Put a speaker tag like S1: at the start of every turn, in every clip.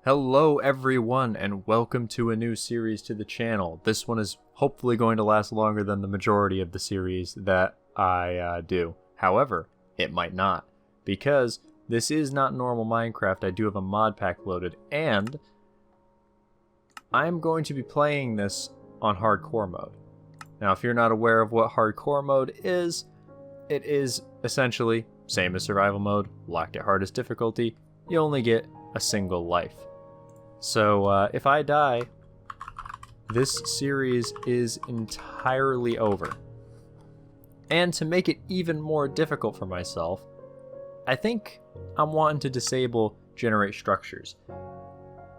S1: Hello everyone and welcome to a new series to the channel. This one is hopefully going to last longer than the majority of the series that I do. However, it might not, because this is not normal Minecraft. I do have a mod pack loaded, and I'm going to be playing this on hardcore mode. Now, if you're not aware of what hardcore mode is, it is essentially same as survival mode, locked at hardest difficulty. You only get a single life. So if I die, this series is entirely over. And to make it even more difficult for myself, I think I'm wanting to disable generate structures.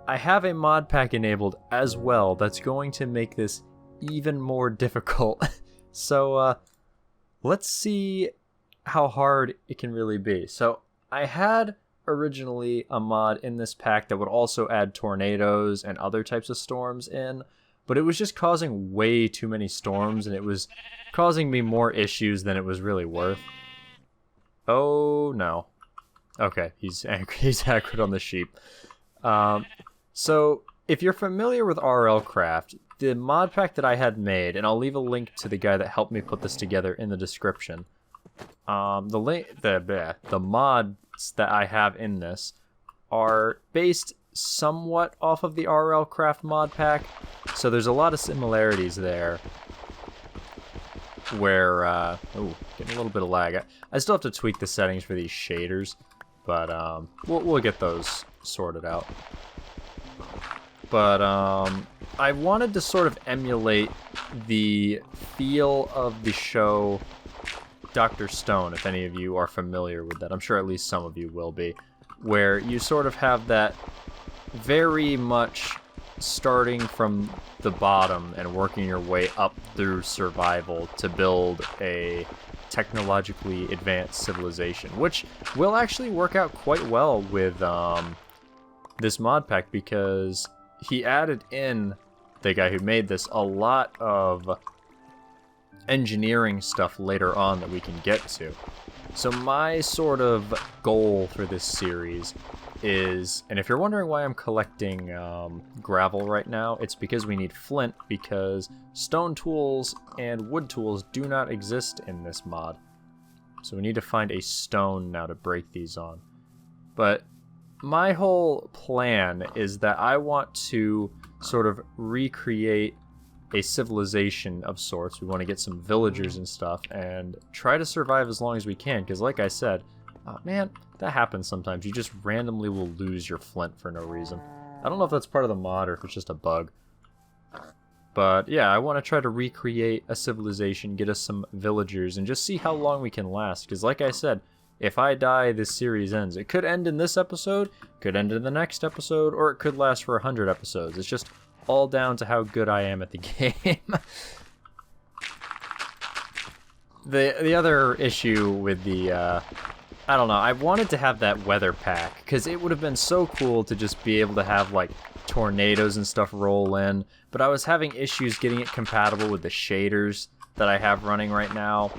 S1: I have a mod pack enabled as well that's going to make this even more difficult. So let's see how hard it can really be. So I had originally a mod in this pack that would also add tornadoes and other types of storms in, but it was just causing way too many storms, and it was causing me more issues than it was really worth. Oh no. Okay, he's anchored on the sheep. So if you're familiar with RL Craft, the mod pack that I had made, and I'll leave a link to the guy that helped me put this together in the description. The mods that I have in this are based somewhat off of the RL Craft mod pack, so there's a lot of similarities there. Where getting a little bit of lag. I still have to tweak the settings for these shaders, but we'll get those sorted out. But I wanted to sort of emulate the feel of the show Dr. Stone, if any of you are familiar with that. I'm sure at least some of you will be, where you sort of have that very much starting from the bottom and working your way up through survival to build a technologically advanced civilization, which will actually work out quite well with this mod pack, because he added in, the guy who made this, a lot of engineering stuff later on that we can get to. So my sort of goal for this series is, and if you're wondering why I'm collecting gravel right now, it's because we need flint, because stone tools and wood tools do not exist in this mod. So we need to find a stone now to break these on. But my whole plan is that I want to sort of recreate a civilization of sorts. We want to get some villagers and stuff and try to survive as long as we can, because like I said, man, that happens sometimes. You just randomly will lose your flint for no reason. I don't know if that's part of the mod or if it's just a bug. But yeah, I want to try to recreate a civilization, get us some villagers, and just see how long we can last. Because like I said, if I die, this series ends. It could end in this episode, could end in the next episode, or it could last for 100 episodes. It's just all down to how good I am at the game. The other issue with the, I don't know, I wanted to have that weather pack, because it would have been so cool to just be able to have, like, tornadoes and stuff roll in, but I was having issues getting it compatible with the shaders that I have running right now,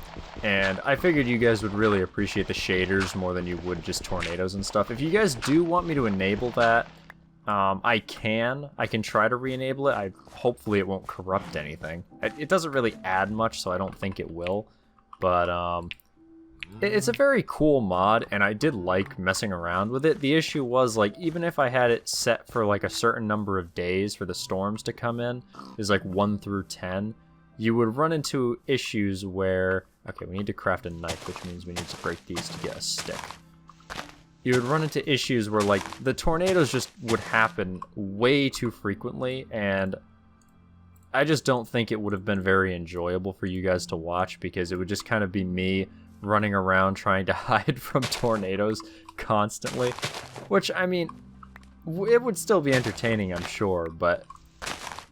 S1: and I figured you guys would really appreciate the shaders more than you would just tornadoes and stuff. If you guys do want me to enable that, I can try to re-enable it. Hopefully it won't corrupt anything. It doesn't really add much, so I don't think it will, but it's a very cool mod, and I did like messing around with it. The issue was, like, even if I had it set for like a certain number of days for the storms to come in, is like 1 through 10, you would run into issues where, okay, we need to craft a knife, which means we need to break these to get a stick. You would run into issues where, like, the tornadoes just would happen way too frequently, and I just don't think it would have been very enjoyable for you guys to watch, because it would just kind of be me running around trying to hide from tornadoes constantly, which, I mean, it would still be entertaining, I'm sure, but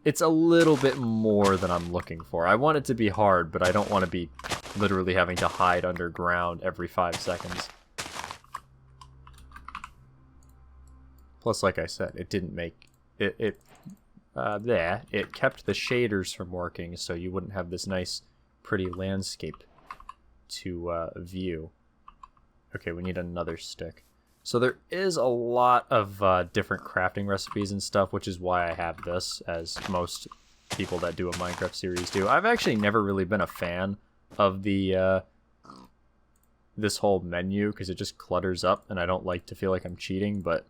S1: it's a little bit more than I'm looking for. I want it to be hard, but I don't want to be literally having to hide underground every 5 seconds. Plus, like I said, it didn't make it kept the shaders from working, so you wouldn't have this nice, pretty landscape to view. Okay, we need another stick. So there is a lot of different crafting recipes and stuff, which is why I have this, as most people that do a Minecraft series do. I've actually never really been a fan of the this whole menu, because it just clutters up, and I don't like to feel like I'm cheating, but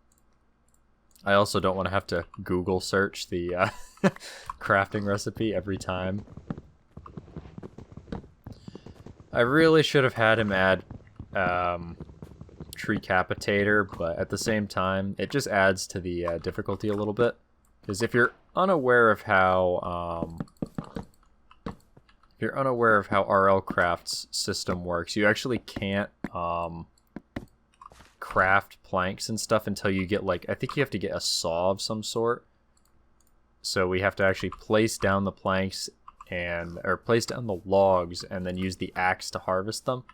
S1: I also don't want to have to Google search the crafting recipe every time. I really should have had him add Treecapitator, but at the same time, it just adds to the difficulty a little bit. Because if you're unaware of how RL Craft's system works, you actually can't craft planks and stuff until you get, like, I think you have to get a saw of some sort. So we have to actually place down the planks or place down the logs and then use the axe to harvest them.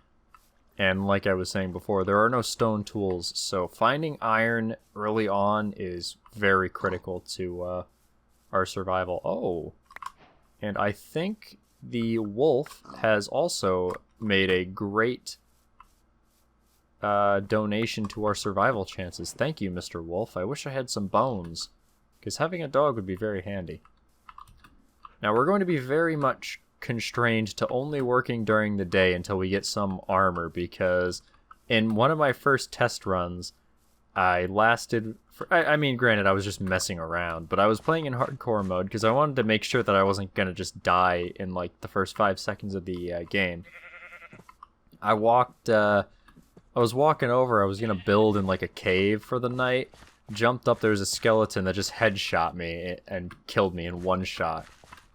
S1: And like I was saying before, there are no stone tools, so finding iron early on is very critical to our survival. Oh, and I think the wolf has also made a great donation to our survival chances. Thank you, Mr. Wolf. I wish I had some bones, because having a dog would be very handy. Now, we're going to be very much constrained to only working during the day until we get some armor, because in one of my first test runs, I lasted... I mean, granted, I was just messing around, but I was playing in hardcore mode because I wanted to make sure that I wasn't going to just die in, like, the first 5 seconds of the game. I was walking over, I was going to build in, like, a cave for the night, jumped up, there was a skeleton that just headshot me and killed me in one shot.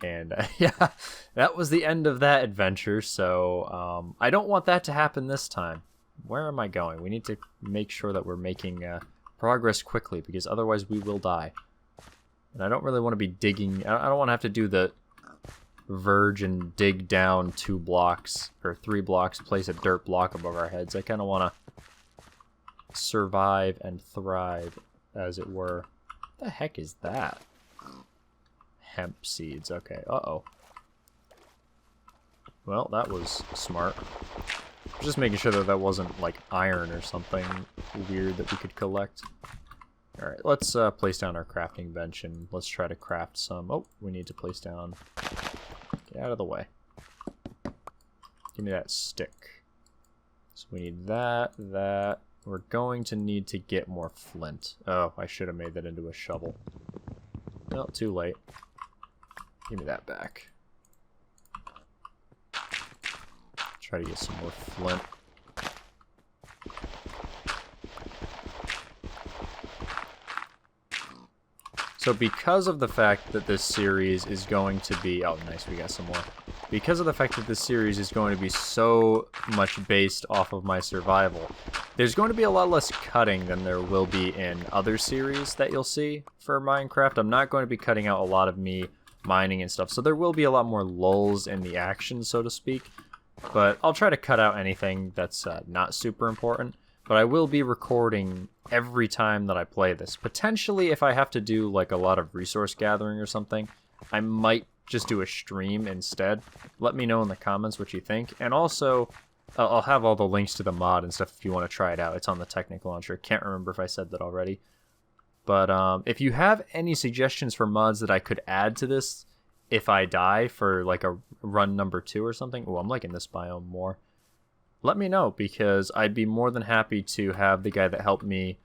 S1: And yeah, that was the end of that adventure, so I don't want that to happen this time. Where am I going? We need to make sure that we're making progress quickly, because otherwise we will die. And I don't really want to be digging... I don't want to have to do the verge and dig down 2 blocks, or 3 blocks, place a dirt block above our heads. I kind of want to survive and thrive, as it were. What the heck is that? Hemp seeds. Okay. Uh-oh. Well, that was smart. Just making sure that that wasn't, like, iron or something weird that we could collect. Alright, let's place down our crafting bench and let's try to craft some... Oh, we need to place down... Get out of the way. Give me that stick. So we need that. We're going to need to get more flint. Oh, I should have made that into a shovel. No, too late. Give me that back. Try to get some more flint. So because of the fact that this series is going to be... Oh, nice, we got some more. Because of the fact that this series is going to be so much based off of my survival, there's going to be a lot less cutting than there will be in other series that you'll see for Minecraft. I'm not going to be cutting out a lot of me mining and stuff, so there will be a lot more lulls in the action, so to speak. But I'll try to cut out anything that's not super important. But I will be recording every time that I play this. Potentially, if I have to do like a lot of resource gathering or something, I might just do a stream instead. Let me know in the comments what you think. And also, I'll have all the links to the mod and stuff if you want to try it out. It's on the Technical Launcher. Can't remember if I said that already. But if you have any suggestions for mods that I could add to this if I die for like a run number 2 or something... Oh, I'm liking this biome more. Let me know, because I'd be more than happy to have the guy that helped me,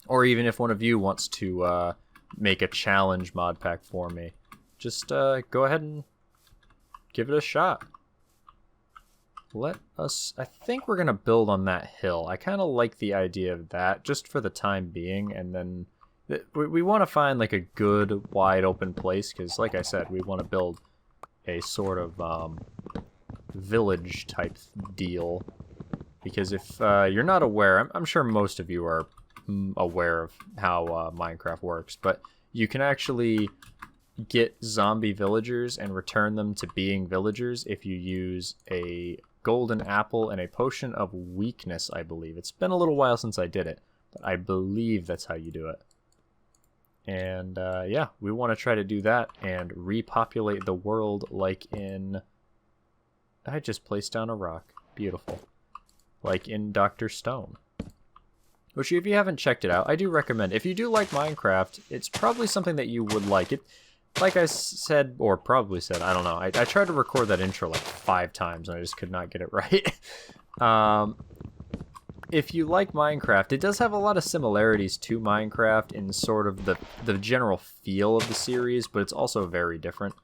S1: or even if one of you wants to make a challenge mod pack for me, just go ahead and give it a shot. I think we're going to build on that hill. I kind of like the idea of that, just for the time being, and then we want to find like a good wide open place, because like I said, we want to build a sort of village type deal, because if you're not aware, I'm sure most of you are aware of how Minecraft works, but you can actually get zombie villagers and return them to being villagers if you use a golden apple and a potion of weakness, I believe. It's been a little while since I did it, but I believe that's how you do it. And yeah, we want to try to do that and repopulate the world like in... I just placed down a rock. Beautiful. Like in Dr. Stone. which if you haven't checked it out, I do recommend. If you do like Minecraft, it's probably something that you would like. It, like I said, or probably said, I don't know. I tried to record that intro like 5 times and I just could not get it right. If you like Minecraft, it does have a lot of similarities to Minecraft in sort of the general feel of the series, but it's also very different.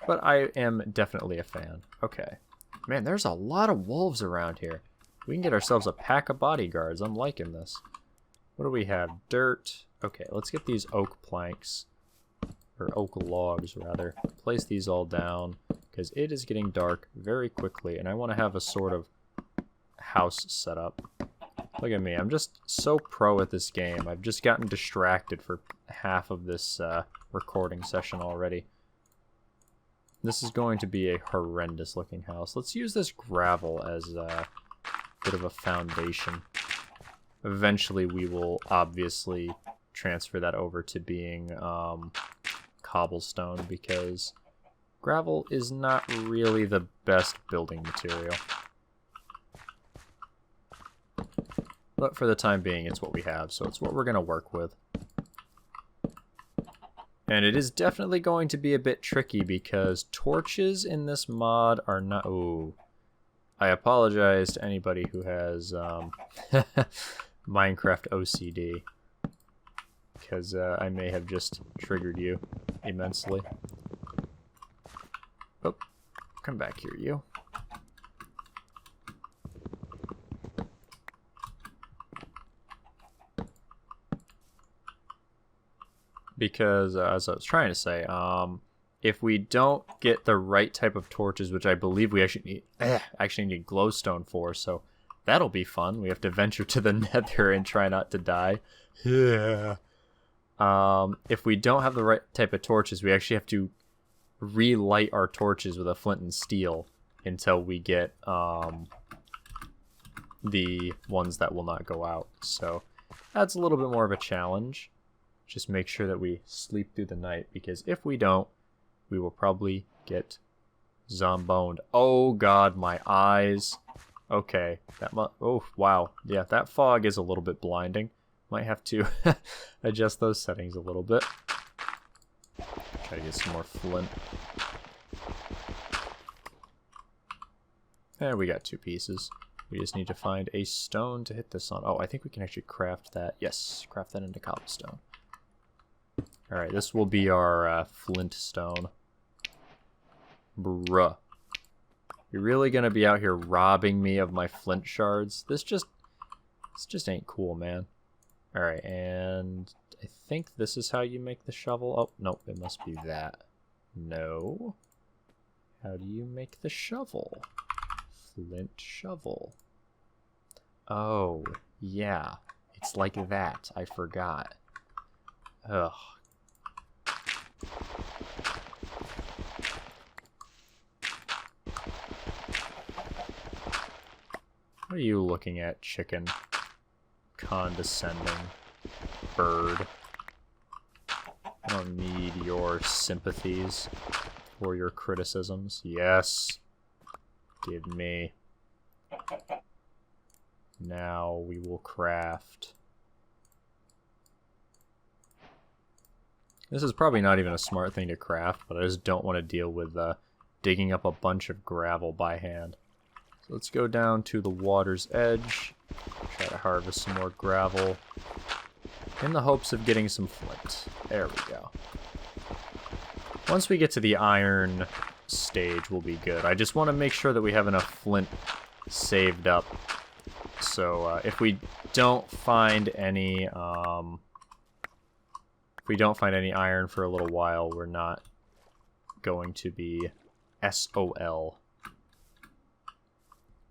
S1: But I am definitely a fan. Okay. Man, there's a lot of wolves around here. We can get ourselves a pack of bodyguards. I'm liking this. What do we have? Dirt. Okay, let's get these oak planks. Or oak logs, rather. Place these all down, because it is getting dark very quickly, and I want to have a sort of house set up. Look at me. I'm just so pro at this game. I've just gotten distracted for half of this recording session already. This is going to be a horrendous looking house. Let's use this gravel as a bit of a foundation. Eventually we will obviously transfer that over to being cobblestone, because gravel is not really the best building material. But for the time being, it's what we have, so it's what we're going to work with. And it is definitely going to be a bit tricky because torches in this mod are not... Ooh. I apologize to anybody who has Minecraft OCD, because I may have just triggered you immensely. Oh, come back here, you. Because, as I was trying to say, if we don't get the right type of torches, which I believe we actually need glowstone for, so that'll be fun. We have to venture to the nether and try not to die. Yeah. If we don't have the right type of torches, we actually have to relight our torches with a flint and steel until we get the ones that will not go out. So that's a little bit more of a challenge. Just make sure that we sleep through the night, because if we don't, we will probably get zomboned. Oh god, my eyes. Okay, oh wow, yeah, that fog is a little bit blinding. Might have to adjust those settings a little bit. Try to get some more flint. And we got 2 pieces. We just need to find a stone to hit this on. Oh, I think we can actually craft that. Yes, craft that into cobblestone. Alright, this will be our flint stone. Bruh. You're really gonna be out here robbing me of my flint shards? This just ain't cool, man. Alright, and I think this is how you make the shovel. Oh, nope, it must be that. No. How do you make the shovel? Flint shovel. Oh, yeah. It's like that. I forgot. Ugh. What are you looking at, chicken? Condescending bird. I don't need your sympathies or your criticisms. Yes. Give me. Now we will craft. This is probably not even a smart thing to craft, but I just don't want to deal with digging up a bunch of gravel by hand. So let's go down to the water's edge, try to harvest some more gravel, in the hopes of getting some flint. There we go. Once we get to the iron stage, we'll be good. I just want to make sure that we have enough flint saved up. So if we don't find any... If we don't find any iron for a little while, we're not going to be SOL.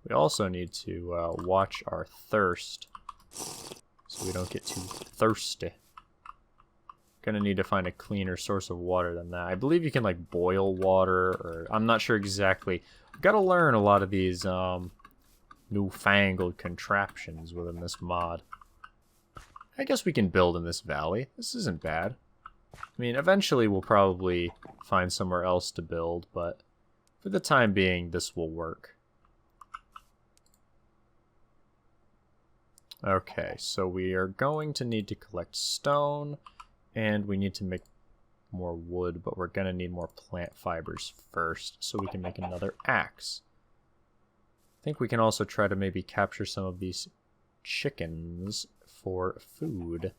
S1: We also need to watch our thirst, so we don't get too thirsty. Gonna need to find a cleaner source of water than that. I believe you can like boil water, or I'm not sure exactly. I've got to learn a lot of these newfangled contraptions within this mod. I guess we can build in this valley. This isn't bad. I mean, eventually we'll probably find somewhere else to build, but for the time being, this will work. Okay, so we are going to need to collect stone, and we need to make more wood, but we're going to need more plant fibers first so we can make another axe. I think we can also try to maybe capture some of these chickens for food.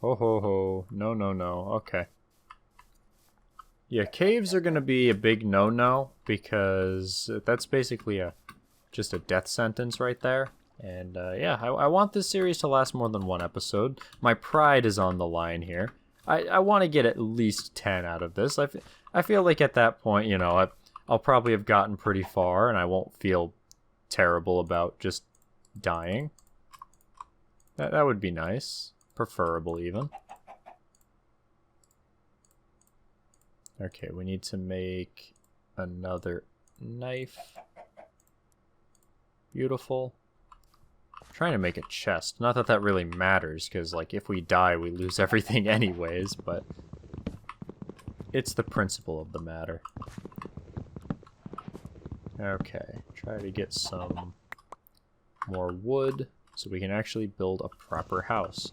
S1: Ho ho ho. No, no, no. Okay. Yeah, caves are going to be a big no-no because that's basically just a death sentence right there. And yeah, I want this series to last more than one episode. My pride is on the line here. I want to get at least 10 out of this. I feel like at that point, you know, I'll probably have gotten pretty far and I won't feel terrible about just dying. That would be nice. Preferable even. Okay, we need to make another knife. Beautiful. I'm trying to make a chest. Not that that really matters, because like if we die, we lose everything anyways, but it's the principle of the matter. Okay, try to get some more wood so we can actually build a proper house.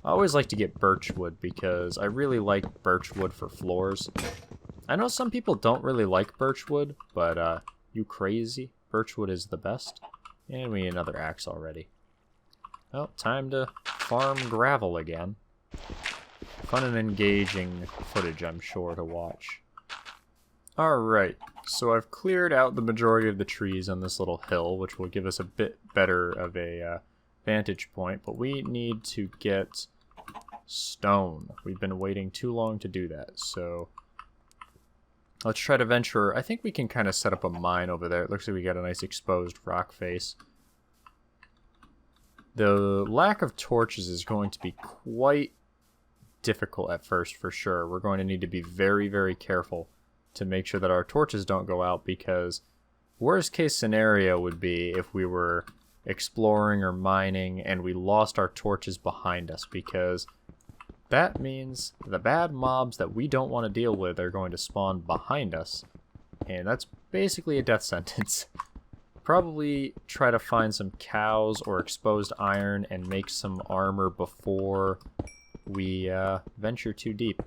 S1: I always like to get birch wood because I really like birch wood for floors. I know some people don't really like birch wood, but you crazy. Birch wood is the best. And we need another axe already. Well, time to farm gravel again. Fun and engaging footage, I'm sure, to watch. Alright, so I've cleared out the majority of the trees on this little hill, which will give us a bit better of a vantage point, but we need to get stone. We've been waiting too long to do that, so let's try to venture. I think we can kind of set up a mine over there. It looks like we got a nice exposed rock face. The lack of torches is going to be quite difficult at first, for sure. We're going to need to be very, very careful to make sure that our torches don't go out, because worst case scenario would be if we were exploring or mining and we lost our torches behind us, because that means the bad mobs that we don't want to deal with are going to spawn behind us, and that's basically a death sentence. Probably try to find some cows or exposed iron and make some armor before we venture too deep.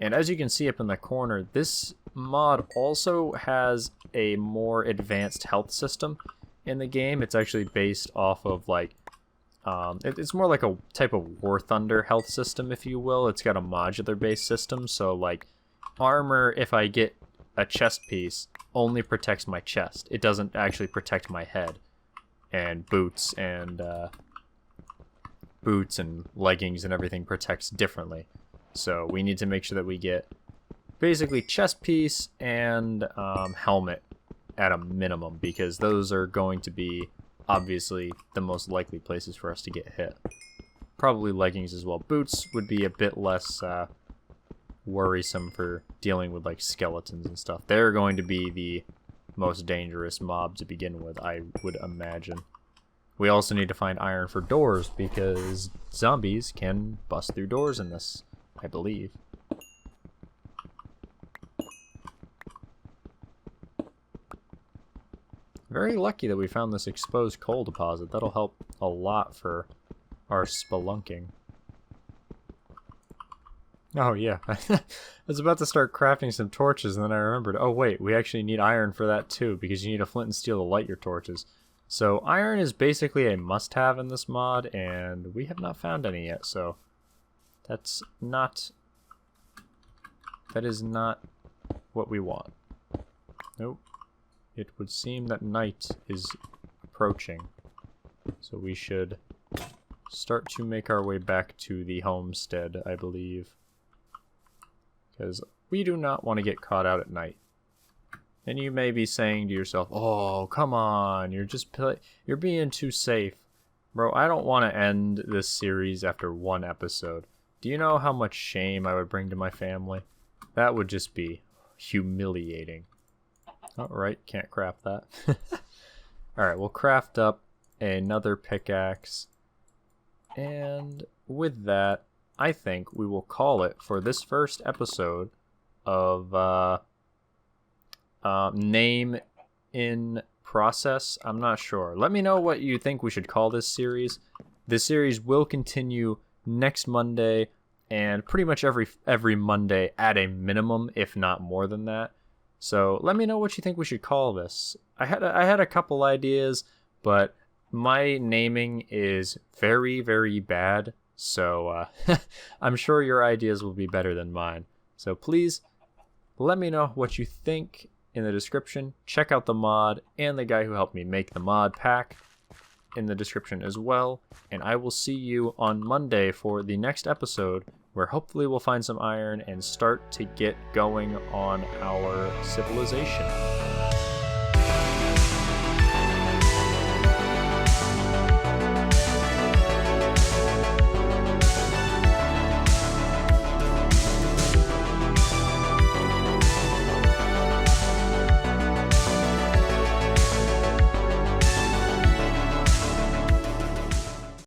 S1: And as you can see up in the corner, this mod also has a more advanced health system in the game. It's actually based off of like it's more like a type of War Thunder health system, if you will. It's got a modular based system, so like armor, if I get a chest piece, only protects my chest. It doesn't actually protect my head. And boots and leggings and everything protects differently. So we need to make sure that we get basically chest piece and helmet at a minimum, because those are going to be obviously the most likely places for us to get hit. Probably leggings as well. Boots would be a bit less worrisome for dealing with like skeletons and stuff. They're going to be the most dangerous mob to begin with, I would imagine. We also need to find iron for doors, because zombies can bust through doors in this, I believe. Very lucky that we found this exposed coal deposit. That'll help a lot for our spelunking. Oh yeah, I was about to start crafting some torches, and then I remembered, oh wait, we actually need iron for that too, because you need a flint and steel to light your torches. So iron is basically a must-have in this mod, and we have not found any yet, so that is not what we want. Nope. It would seem that night is approaching, so we should start to make our way back to the homestead, I believe, because we do not want to get caught out at night. And you may be saying to yourself, oh, come on, you're being too safe. Bro, I don't want to end this series after one episode. Do you know how much shame I would bring to my family? That would just be humiliating. Alright, can't craft that. Alright, we'll craft up another pickaxe. And with that, I think we will call it for this first episode of Name in process. I'm not sure. Let me know what you think we should call this series. This series will continue next Monday and pretty much every Monday at a minimum, if not more than that. So let me know what you think we should call this. I had a couple ideas, but my naming is very, very bad. So I'm sure your ideas will be better than mine. So please let me know what you think in the description. Check out the mod and the guy who helped me make the mod pack in the description as well. And I will see you on Monday for the next episode, where hopefully we'll find some iron and start to get going on our civilization.